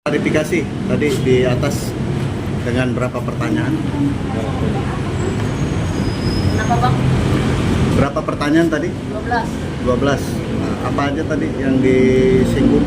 Klarifikasi tadi di atas dengan berapa pertanyaan? Kenapa bang? Berapa pertanyaan tadi? 12. 12. Nah, apa aja tadi yang disinggung?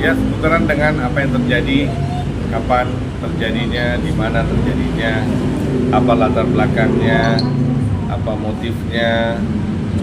Ya, seputaran dengan apa yang terjadi, kapan terjadinya, di mana terjadinya, apa latar belakangnya, apa motifnya,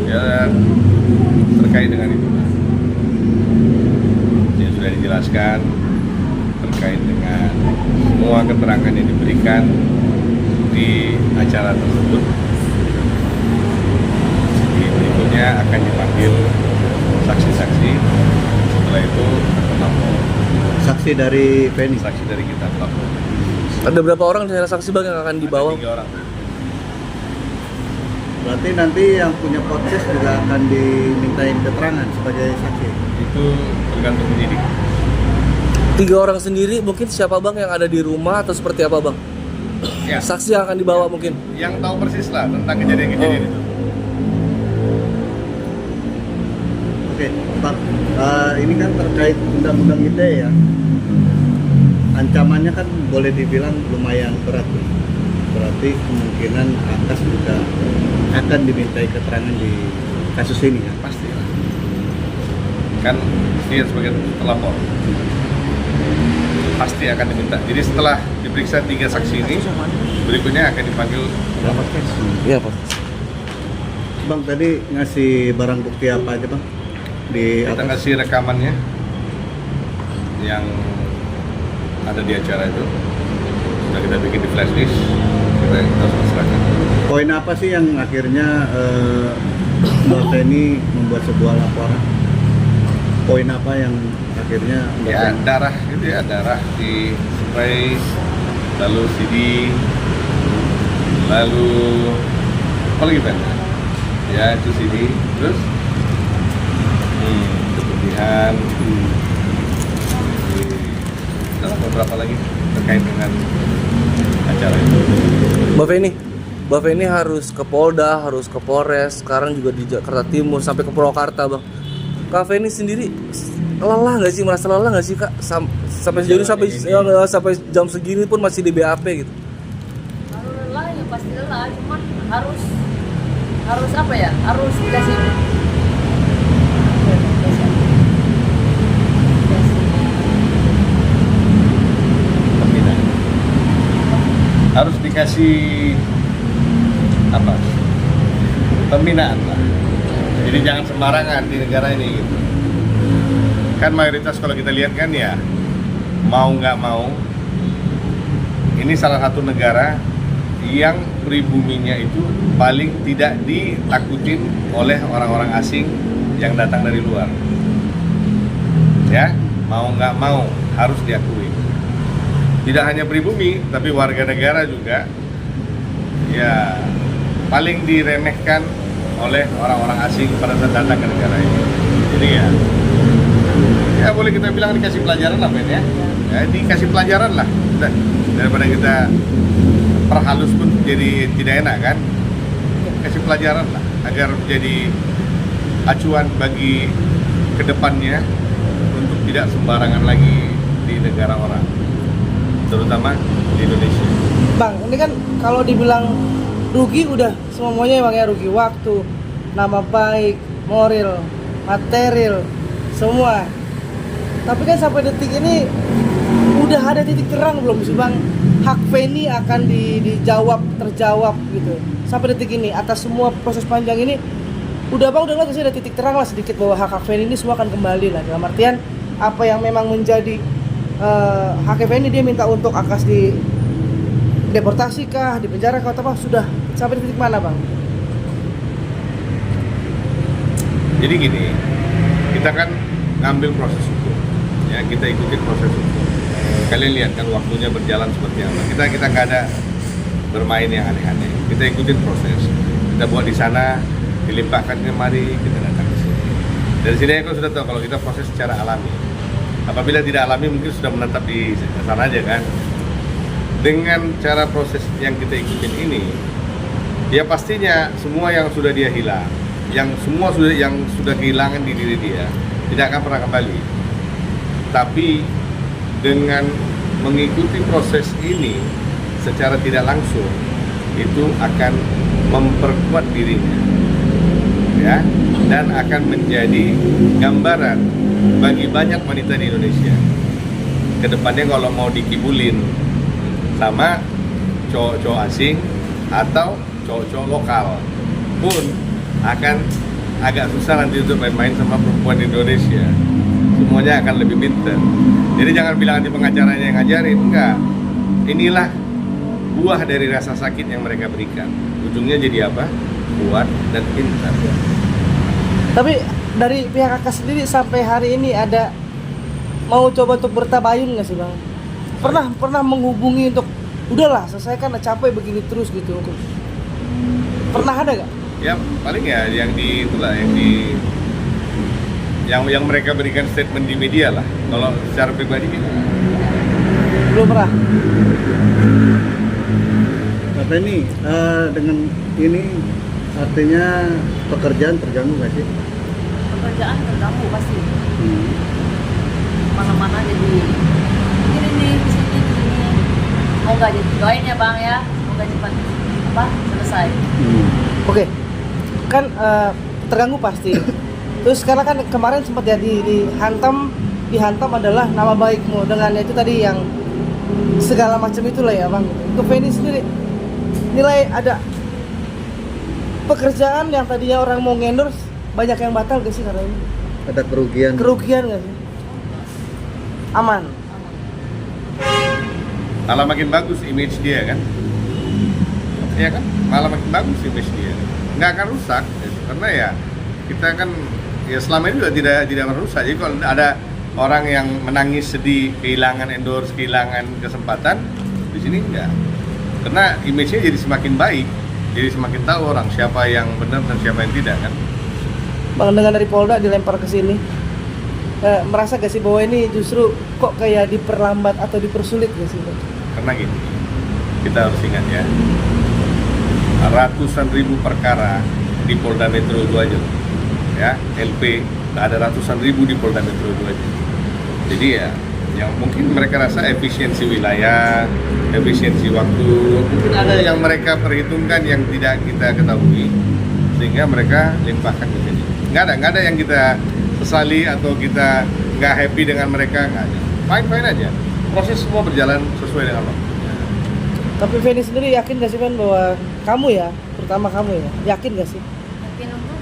ya terkait dengan itu. Ya sudah dijelaskan terkait dengan semua keterangan yang diberikan di acara tersebut. Jadi berikutnya akan dipanggil saksi-saksi. Setelah itu pelapor. Saksi dari Feni. Saksi dari kita pelapor. Ada berapa orang dari saksi bang yang akan dibawa? Ada 3 orang. Berarti nanti yang punya podcast juga akan dimintain keterangan sebagai saksi. Itu tergantung penyidik. 3 orang sendiri, mungkin siapa bang yang ada di rumah atau seperti apa bang? Ya, Saksi yang akan dibawa mungkin? yang tahu persis lah tentang kejadian-kejadian itu. Oke, Pak. Ini kan terkait undang-undang ITE ya. Ancamannya kan boleh dibilang lumayan berat. Berarti kemungkinan Akas juga akan dimintai keterangan di kasus ini ya. Pasti lah. Kan dia sebagai pelapor. Pasti akan diminta. Jadi setelah diperiksa 3 saksi ini, berikutnya akan dipanggil pelapor. Iya pak. Bang tadi ngasih barang bukti apa aja bang? Di Kita atas. kasih rekamannya yang ada di acara itu. Sudah kita bikin di flash disk. Kita harus serahkan. Poin apa sih yang akhirnya Mbak Feni membuat sebuah laporan? Poin apa yang akhirnya Mbak Ya Feni? darah itu ya, darah di spray, lalu CD, lalu apa lagi Ben? Ya itu CD, terus keputihan, dan beberapa lagi terkait dengan acara itu. Mbak Feni harus ke Polda, harus ke Polres, sekarang juga di Jakarta Timur sampai ke Purwakarta bang. Kak Feni sendiri lelah nggak sih, merasa lelah nggak sih kak? Sampai sejauh ini sampai jam segini pun masih di BAP gitu. Kalau lelah ya pasti lelah, cuman harus apa ya? Harus dikasih Pembinaan. Harus dikasih apa? Pembinaan lah. Jadi jangan sembarangan di negara ini gitu. Kan mayoritas kalau kita lihat kan ya mau nggak mau ini salah satu negara yang pribuminya itu paling tidak ditakutin oleh orang-orang asing yang datang dari luar. Ya, mau nggak mau harus diakui. Tidak hanya pribumi, tapi warga negara juga ya paling diremehkan oleh orang-orang asing pada saat datang ke negara ini. Jadi ya boleh kita bilang dikasih pelajaran lah Ben ya. Ya dikasih pelajaran lah. Daripada kita perhalus pun jadi tidak enak kan. Kasih pelajaran lah agar menjadi acuan bagi kedepannya untuk tidak sembarangan lagi di negara orang, terutama di Indonesia. Bang, ini kan kalau dibilang rugi udah semuanya bang ya, rugi waktu, nama baik, moral, material, semua. Tapi kan sampai detik ini udah ada titik terang belum sih bang? Hak Feni akan terjawab gitu. Sampai detik ini atas semua proses panjang ini udah bang udah nggak sih ada titik terang lah sedikit bahwa hak Feni ini semua akan kembali lah, dalam artian apa yang memang menjadi hak Feni dia minta untuk Akas di deportasi kah, di penjara kah, atau apa sudah sampai di titik mana bang? Jadi gini, kita kan ngambil proses hukum, ya kita ikutin proses hukum. Kalian lihat kan waktunya berjalan seperti apa. Kita nggak ada bermain yang aneh-aneh. Kita ikutin proses. Kita buat di sana, dilimpahkan kemari, kita datang ke sini. Dari sini aku sudah tahu kalau kita proses secara alami. Apabila tidak alami mungkin sudah menetap di sana aja kan. Dengan cara proses yang kita ikutin ini, ya pastinya semua yang sudah dia hilang, yang sudah kehilangan di diri dia, tidak akan pernah kembali. Tapi dengan mengikuti proses ini secara tidak langsung, itu akan memperkuat dirinya, ya, dan akan menjadi gambaran bagi banyak wanita di Indonesia. Kedepannya kalau mau dikibulin sama cowok-cowok asing atau cowok-cowok lokal pun akan agak susah nanti untuk main-main sama perempuan Indonesia. Semuanya akan lebih pintar. Jadi jangan bilang nanti pengacaranya yang ngajarin, enggak. Inilah buah dari rasa sakit yang mereka berikan. Ujungnya jadi apa? Kuat dan pintar. Tapi dari pihak kakak sendiri sampai hari ini ada mau coba untuk bertabayun nggak sih bang? Pernah menghubungi untuk udahlah selesaikan, capek begini terus gitu. Pernah ada gak? Ya paling ya yang di itulah yang mereka berikan statement di media lah. Kalau secara pribadi Belum pernah. Apa ini dengan ini artinya pekerjaan terganggu nggak sih? Pekerjaan terganggu pasti. Hmm. Mana-mana jadi ini nih, di sini. Mau nggak jadi doain ya bang ya, semoga cepat selesai. Oke, kan terganggu pasti. Terus karena kan kemarin sempat ya dihantam adalah nama baikmu dengan itu tadi yang segala macam itulah ya bang. Untuk Feni sendiri nilai ada pekerjaan yang tadinya orang mau ngendorse banyak yang batal gak sih karena ini? Ada kerugian. Kerugian gak sih? Aman. malah makin bagus image dia kan. Iya kan? Malah makin bagus image dia. Nggak akan rusak karena ya kita kan ya selama ini juga tidak merusak. Jadi kalau ada orang yang menangis sedih kehilangan endorse, kehilangan kesempatan, di sini enggak. Karena image-nya jadi semakin baik, jadi semakin tahu orang siapa yang benar dan siapa yang tidak kan. Bang, dengan dari Polda dilempar ke sini, merasa gak sih bahwa ini justru kok kayak diperlambat atau dipersulit gak sih? Karena gini, kita harus ingat ya, ratusan ribu perkara di Polda Metro 2 aja, ya LP ada ratusan ribu di Polda Metro 2 aja. Jadi ya, yang mungkin mereka rasa efisiensi wilayah, efisiensi waktu, mungkin ada yang mereka perhitungkan yang tidak kita ketahui, sehingga mereka limpahkan ke sini. Nggak ada yang kita sesali atau kita nggak happy dengan mereka, nggak ada. Fine aja. Proses semua berjalan sesuai dengan waktu. Tapi Feni sendiri yakin gak sih Ben bahwa kamu ya, terutama kamu ya, yakin gak sih? Yakin untuk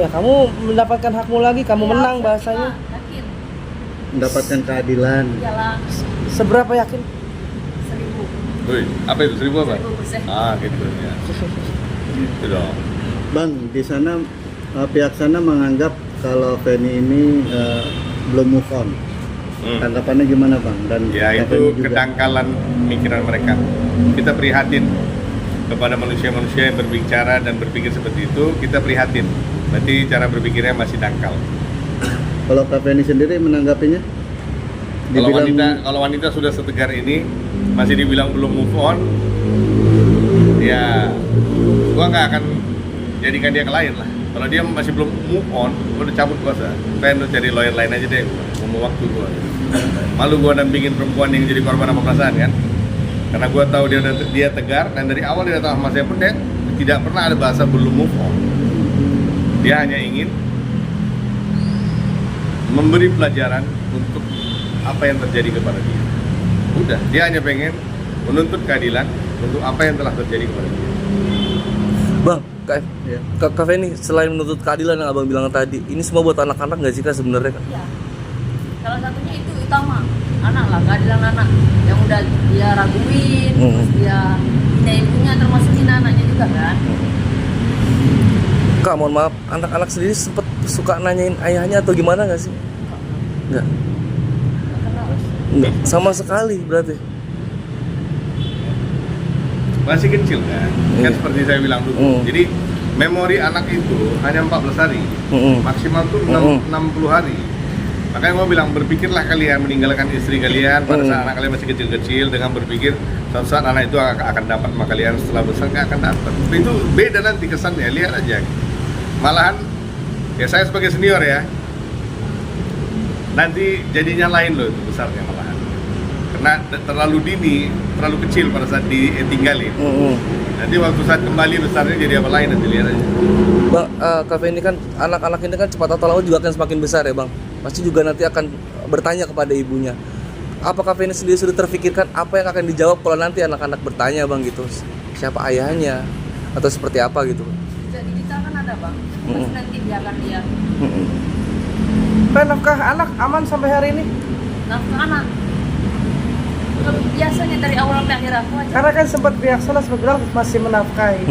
Ya kamu mendapatkan hakmu lagi, kamu ya, menang yakin bahasanya. lah, yakin. Mendapatkan keadilan. Iyalah, Seberapa yakin? 1000. Wih, apa itu 1000 apa? 1000%. Ah, gitu ya. Gitu dong. Bang, di sana pihak sana menganggap kalau Feni ini belum move on. Tanggapannya gimana Bang? Dan Ya Kak itu Feni juga. kedangkalan pemikiran mereka. Kita prihatin kepada manusia-manusia yang berbicara dan berpikir seperti itu. Kita prihatin. Berarti cara berpikirnya masih dangkal. Kalau Kak Feni sendiri menanggapinya? Kalau wanita sudah setegar ini masih dibilang belum move on, ya gua nggak akan jadikan dia klien lah. Kalau dia masih belum move on, gua udah cabut kuasa. Pengen lu cari lawyer lain aja deh, ngomong waktu gua. Malu gua dampingin perempuan yang jadi korban apa perasaan kan? Karena gua tahu dia tegar dan dari awal dia datang sama saya pun dia tidak pernah ada bahasa belum move on. Dia hanya ingin memberi pelajaran untuk apa yang terjadi kepada dia. Udah, dia hanya pengen menuntut keadilan untuk apa yang telah terjadi kepada dia. Bang, Ya. Kak Feni, selain menuntut keadilan yang abang bilang tadi, ini semua buat anak-anak nggak sih Kak sebenarnya Kak? Iya. Salah satunya itu utama, anak lah, keadilan anak yang udah dia raguin, terus dia hina ibunya, termasuk hina anaknya juga kan. Kak, mohon maaf, anak-anak sendiri sempet suka nanyain ayahnya atau gimana nggak sih? Nggak, nggak, sama sekali berarti. Masih kecil kan? Kan seperti saya bilang dulu. Jadi memori anak itu hanya 14 hari. Maksimal tuh 60 hari. Makanya mau bilang berpikirlah kalian meninggalkan istri kalian pada saat anak kalian masih kecil-kecil dengan berpikir suatu saat anak itu akan dapat sama kalian setelah besar nggak akan dapat. Itu beda nanti kesannya, lihat aja. Malahan ya saya sebagai senior ya, nanti jadinya lain loh itu besarnya malahan. Karena terlalu dini, terlalu kecil pada saat ditinggalin. Nanti waktu saat kembali besarnya jadi apa lain nanti lihat aja. Bang, kafe ini kan anak-anak ini kan cepat atau lambat juga akan semakin besar ya bang. Pasti juga nanti akan bertanya kepada ibunya. Apa kafe ini sendiri sudah terfikirkan apa yang akan dijawab kalau nanti anak-anak bertanya bang gitu? Siapa ayahnya atau seperti apa gitu? Jadi kita kan ada bang, pasti nanti dia akan lihat Pak, nafkah anak aman sampai hari ini? nafkah anak. Biasanya dari awal sampai akhir aku aja. Karena kan sempat pihak Salah bilang masih menafkahi.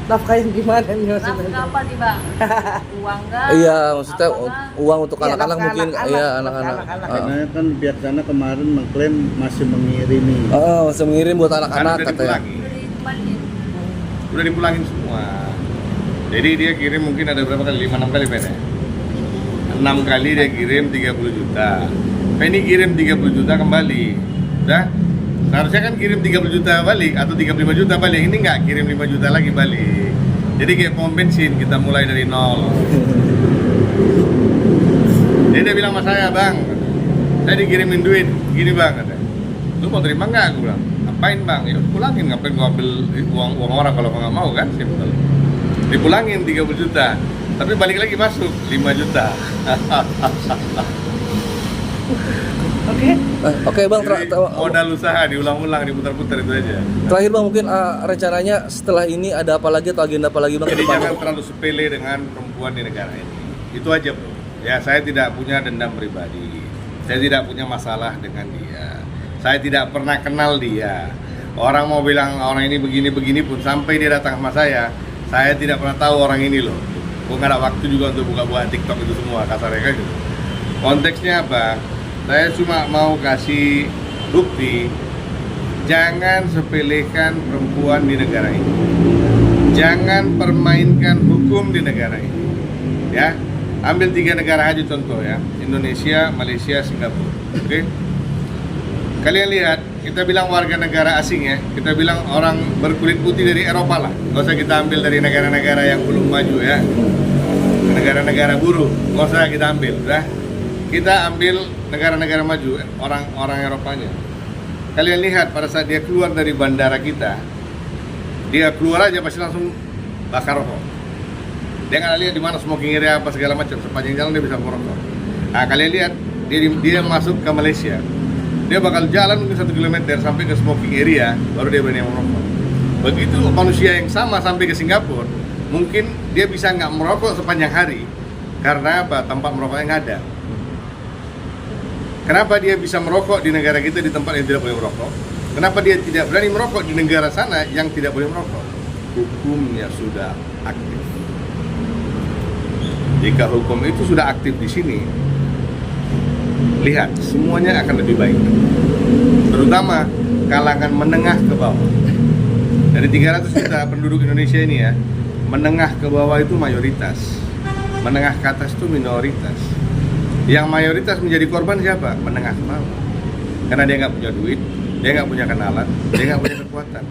Nafkah yang gimana nih maksudnya? Nafkah apa nih bang? Uang kah? Iya, maksudnya Apakah? uang untuk Iya, anak-anak nafkah mungkin, anak-anak, iya nafkah anak-anak. anak-anak. Karena kan pihak sana kemarin mengklaim masih mengirimi. Masih mengirim buat Kan anak-anak udah katanya. dipulangin. Udah dikembaliin. Udah dipulangin semua. Jadi dia kirim mungkin ada berapa kali? 5-6 kali Pen ya? 6 kali dia kirim 30 juta. Penny kirim 30 juta kembali. Udah? Seharusnya kan kirim 30 juta balik atau 35 juta balik. Ini nggak, kirim 5 juta lagi balik. Jadi kayak pom bensin, kita mulai dari nol. Dia bilang sama saya, bang, saya dikirimin duit, gini bang, kata. Lu mau terima nggak? Gue bilang, ngapain bang? Ya pulangin, ngapain gua ambil uang orang kalau nggak mau kan? Simple. Dipulangin 30 juta, tapi balik lagi masuk 5 juta. Oke. Oke bang, Jadi, modal usaha diulang-ulang, diputar-putar itu aja. terakhir bang mungkin rencananya setelah ini ada apa lagi atau agenda apa lagi bang ke Jadi depannya? jangan terlalu sepele dengan perempuan di negara ini. Itu aja bro. Ya saya tidak punya dendam pribadi. Saya tidak punya masalah dengan dia. Saya tidak pernah kenal dia. Orang mau bilang orang ini begini-begini pun sampai dia datang sama saya tidak pernah tahu orang ini loh. Gue nggak ada waktu juga untuk buka-buka TikTok itu semua kasarnya kan gitu. Konteksnya apa? Saya cuma mau kasih bukti. Jangan sepelekan perempuan di negara ini. Jangan permainkan hukum di negara ini. Ya, ambil 3 negara aja contoh ya, Indonesia, Malaysia, Singapura. Oke? Kalian lihat, kita bilang warga negara asing ya, kita bilang orang berkulit putih dari Eropa lah. Gak usah kita ambil dari negara-negara yang belum maju ya, negara-negara buruh. Gak usah kita ambil, udah. Kita ambil negara-negara maju, orang Eropanya. Kalian lihat pada saat dia keluar dari bandara kita, dia keluar aja pasti langsung bakar rokok. Dia nggak lihat di mana smoking area apa segala macam, sepanjang jalan dia bisa merokok. Nah kalian lihat dia masuk ke Malaysia, dia bakal jalan mungkin 1 kilometer sampai ke smoking area, baru dia berani merokok. Begitu manusia yang sama sampai ke Singapura, mungkin dia bisa nggak merokok sepanjang hari, karena apa? Tempat merokoknya nggak ada. Kenapa dia bisa merokok di negara kita di tempat yang tidak boleh merokok? Kenapa dia tidak berani merokok di negara sana yang tidak boleh merokok? Hukumnya sudah aktif. Jika hukum itu sudah aktif di sini, lihat semuanya akan lebih baik. Terutama kalangan menengah ke bawah. Dari 300 juta penduduk Indonesia ini ya, menengah ke bawah itu mayoritas. Menengah ke atas itu minoritas. Yang mayoritas menjadi korban siapa? Menengah ke bawah. Karena dia nggak punya duit, dia nggak punya kenalan, dia nggak punya kekuatan.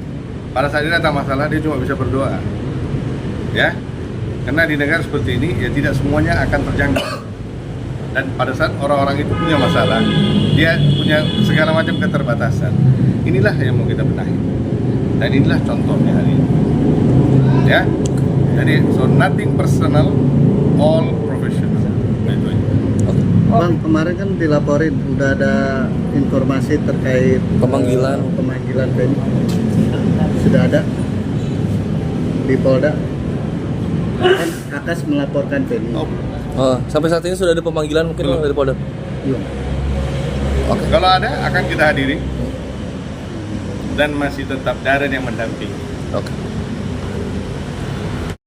Pada saat dia datang masalah, dia cuma bisa berdoa. Ya, karena di negara seperti ini, ya tidak semuanya akan terjangkau. Dan pada saat orang-orang itu punya masalah, dia punya segala macam keterbatasan. Inilah yang mau kita benahi. Dan inilah contohnya hari ini. Ya, jadi so nothing personal, all professional. Itu aja. Bang, kemarin kan dilaporin udah ada informasi terkait pemanggilan Penny. Sudah ada di Polda. Kan Akas melaporkan Penny. Sampai saat ini sudah ada pemanggilan mungkin Belum. dari Polda. Belum. Oke. Kalau ada akan kita hadiri dan masih tetap Darren yang mendampingi. Oke.